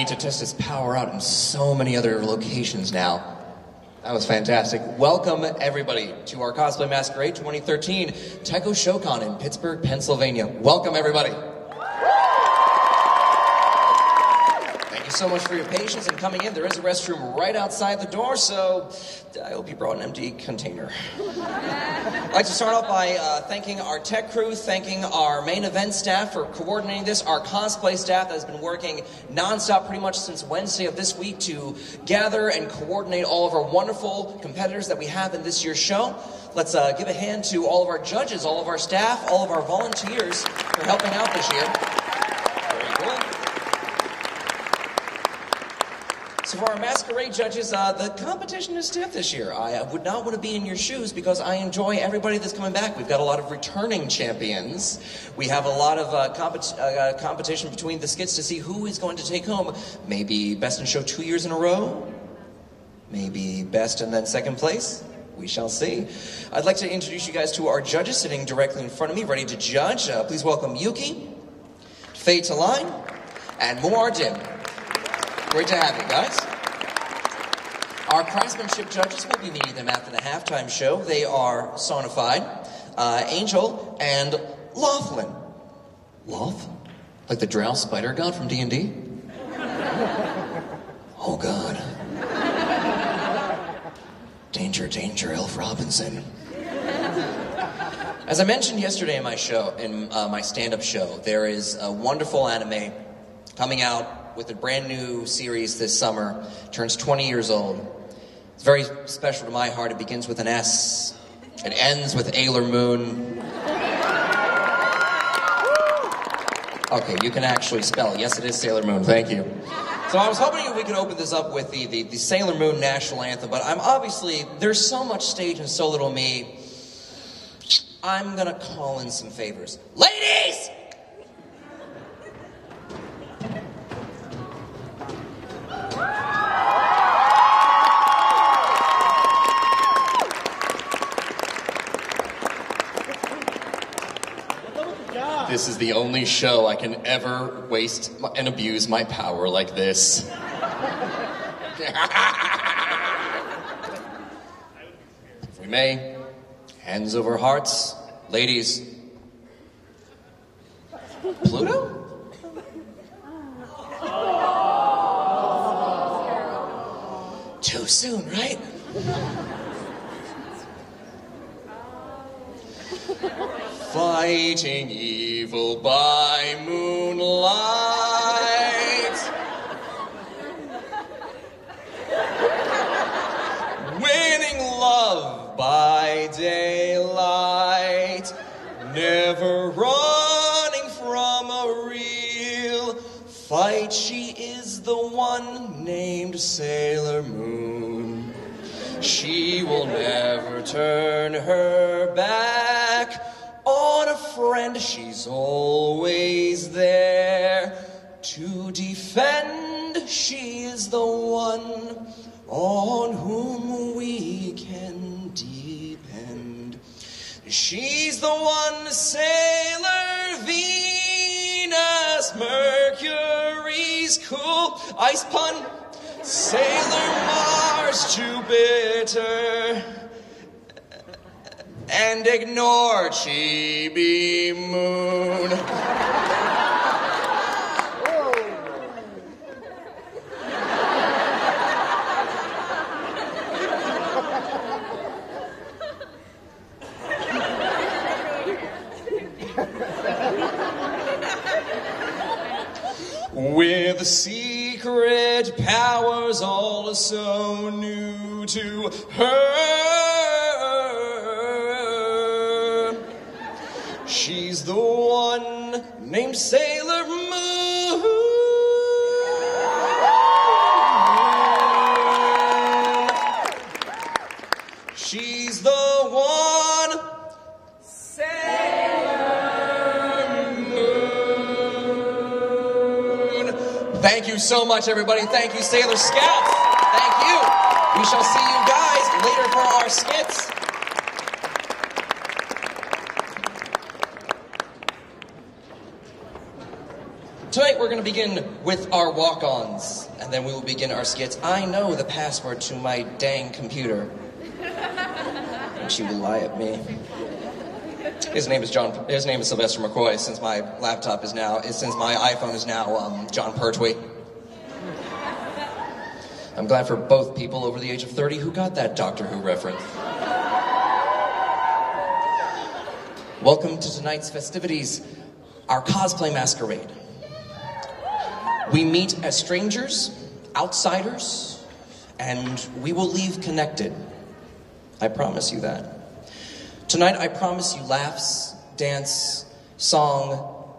to test its power out in so many other locations now. That was fantastic. Welcome, everybody, to our Cosplay Masquerade 2013 Tekkoshocon in Pittsburgh, Pennsylvania. Welcome, everybody. Thank you so much for your patience in coming in. There is a restroom right outside the door, so I hope you brought an empty container. I'd like to start off by thanking our tech crew, thanking our main event staff for coordinating this, our cosplay staff that has been working nonstop pretty much since Wednesday of this week to gather and coordinate all of our wonderful competitors that we have in this year's show. Let's give a hand to all of our judges, all of our staff, all of our volunteers for helping out this year. Very cool. So for our masquerade judges, the competition is stiff this year. I would not want to be in your shoes because I enjoy everybody that's coming back. We've got a lot of returning champions. We have a lot of competition between the skits to see who is going to take home maybe Best in Show 2 years in a row, maybe Best and then second place. We shall see. I'd like to introduce you guys to our judges sitting directly in front of me, ready to judge. Please welcome Yuki, Faye Taline, and Muardim. Great to have you guys. Our craftsmanship judges, will be meeting them after the halftime show. They are Sonified, Angel, and Laughlin. Loth? Like the drow spider god from D&D? Oh God. Danger, danger, Elf Robinson. As I mentioned yesterday in my show, in my stand-up show, there is a wonderful anime coming out with a brand new series this summer. Turns 20 years old. It's very special to my heart. It begins with an S. It ends with Sailor Moon. Okay, you can actually spell. Yes, it is Sailor Moon. Thank you. So I was hoping we could open this up with the Sailor Moon national anthem, but I'm obviously, there's so much stage and so little me. I'm gonna call in some favors. Ladies! This is the only show I can ever waste and abuse my power like this. If we may, hands over hearts. Ladies. Pluto? Too soon, right? Fighting evil by moonlight, winning love by daylight, never running from a real fight. She is the one named Sailor Moon. She will never turn her back on a friend. She's always there to defend. She is the one on whom we can depend. She's the one, Sailor Venus, Mercury's cool ice pun, Sailor Mars, Jupiter, and ignore Chibi Moon. With secret powers all so new to her, she's the one named Sailor Moon. She's the one, Sailor Moon. Thank you so much, everybody. Thank you, Sailor Scouts. Thank you. We shall see you guys later for our skits. Tonight we're going to begin with our walk-ons, and then we will begin our skits. I know the password to my dang computer. And she will lie at me. His name is Sylvester McCoy, since my iPhone is now John Pertwee. I'm glad for both people over the age of 30 who got that Doctor Who reference. Welcome to tonight's festivities, our cosplay masquerade. We meet as strangers, outsiders, and we will leave connected. I promise you that. Tonight, I promise you laughs, dance, song,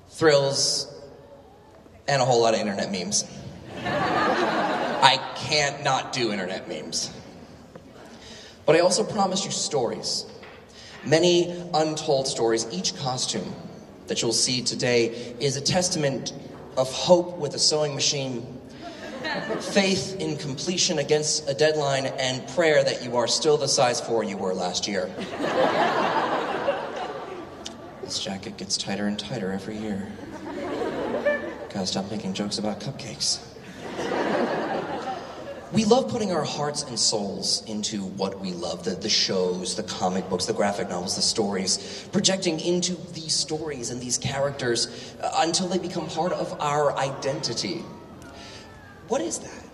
thrills, and a whole lot of internet memes. I can't not do internet memes. But I also promise you stories. Many untold stories. Each costume that you'll see today is a testament of hope with a sewing machine, faith in completion against a deadline, and prayer that you are still the size 4 you were last year. This jacket gets tighter and tighter every year. Gotta stop making jokes about cupcakes. We love putting our hearts and souls into what we love, the shows, the comic books, the graphic novels, the stories, projecting into these stories and these characters until they become part of our identity. What is that?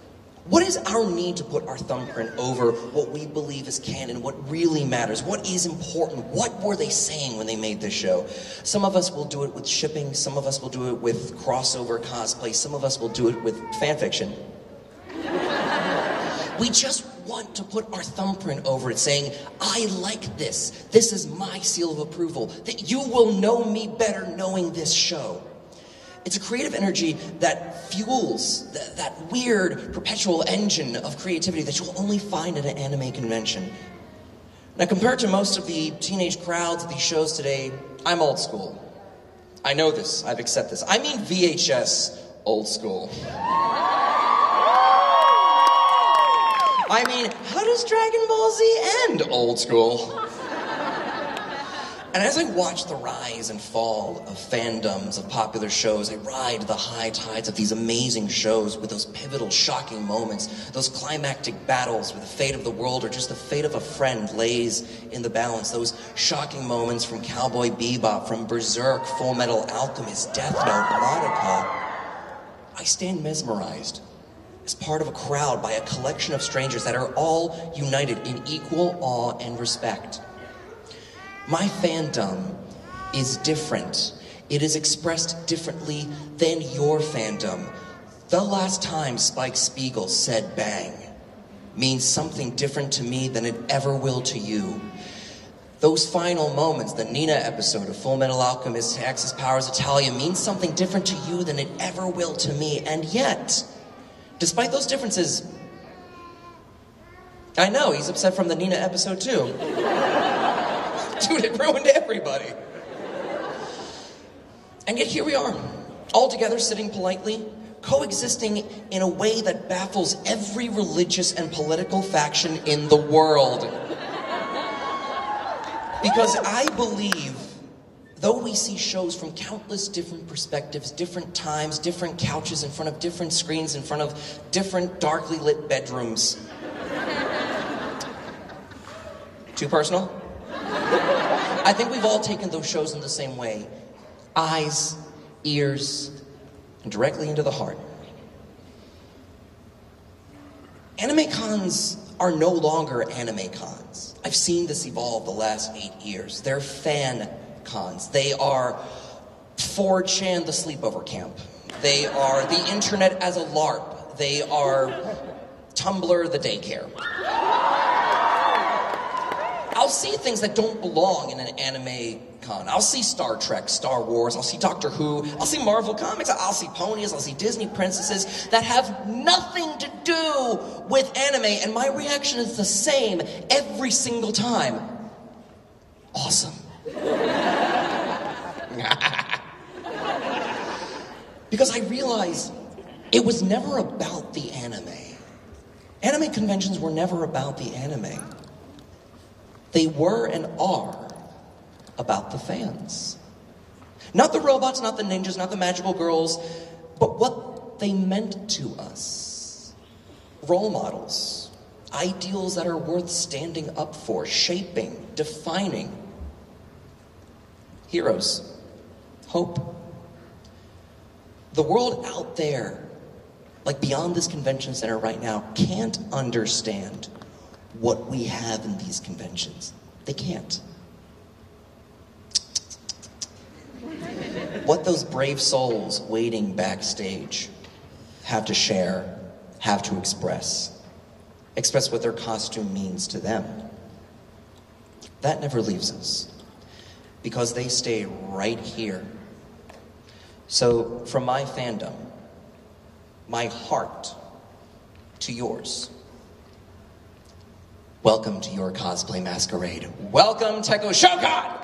What is our need to put our thumbprint over what we believe is canon, what really matters, what is important, what were they saying when they made this show? Some of us will do it with shipping, some of us will do it with crossover cosplay, some of us will do it with fanfiction. We just want to put our thumbprint over it, saying, I like this. This is my seal of approval. That you will know me better knowing this show. It's a creative energy that fuels that weird, perpetual engine of creativity that you'll only find at an anime convention. Now, compared to most of the teenage crowds at these shows today, I'm old school. I know this. I've accepted this. I mean VHS old school. I mean, how does Dragon Ball Z end, old school? And as I watch the rise and fall of fandoms of popular shows, I ride the high tides of these amazing shows with those pivotal, shocking moments, those climactic battles where the fate of the world or just the fate of a friend lays in the balance, those shocking moments from Cowboy Bebop, from Berserk, Full Metal Alchemist, Death Note, Madoka. I stand mesmerized as part of a crowd by a collection of strangers that are all united in equal awe and respect. My fandom is different. It is expressed differently than your fandom. The last time Spike Spiegel said bang means something different to me than it ever will to you. Those final moments, the Nina episode of Full Metal Alchemist, Axis Powers Italia, means something different to you than it ever will to me. And yet, despite those differences, I know, he's upset from the Nina episode too. Dude, it ruined everybody. And yet here we are, all together, sitting politely, coexisting in a way that baffles every religious and political faction in the world. Because I believe, though we see shows from countless different perspectives, different times, different couches in front of different screens, in front of different darkly lit bedrooms. Too personal? I think we've all taken those shows in the same way. Eyes, ears, and directly into the heart. Anime cons are no longer anime cons. I've seen this evolve the last 8 years. They're fan cons. They are 4chan the sleepover camp. They are the internet as a LARP. They are Tumblr the daycare. I'll see things that don't belong in an anime con. I'll see Star Trek, Star Wars, I'll see Doctor Who, I'll see Marvel Comics, I'll see ponies, I'll see Disney princesses that have nothing to do with anime, and my reaction is the same every single time. Awesome. Because I realize it was never about the anime. Anime conventions were never about the anime. They were and are about the fans. Not the robots, not the ninjas, not the magical girls, but what they meant to us. Role models, ideals that are worth standing up for, shaping, defining. Heroes, hope. The world out there, like beyond this convention center right now, can't understand what we have in these conventions. They can't. What those brave souls waiting backstage have to share, have to express what their costume means to them. That never leaves us, because they stay right here. So from my fandom, my heart to yours, welcome to your cosplay masquerade. Welcome, Tekkoshocon!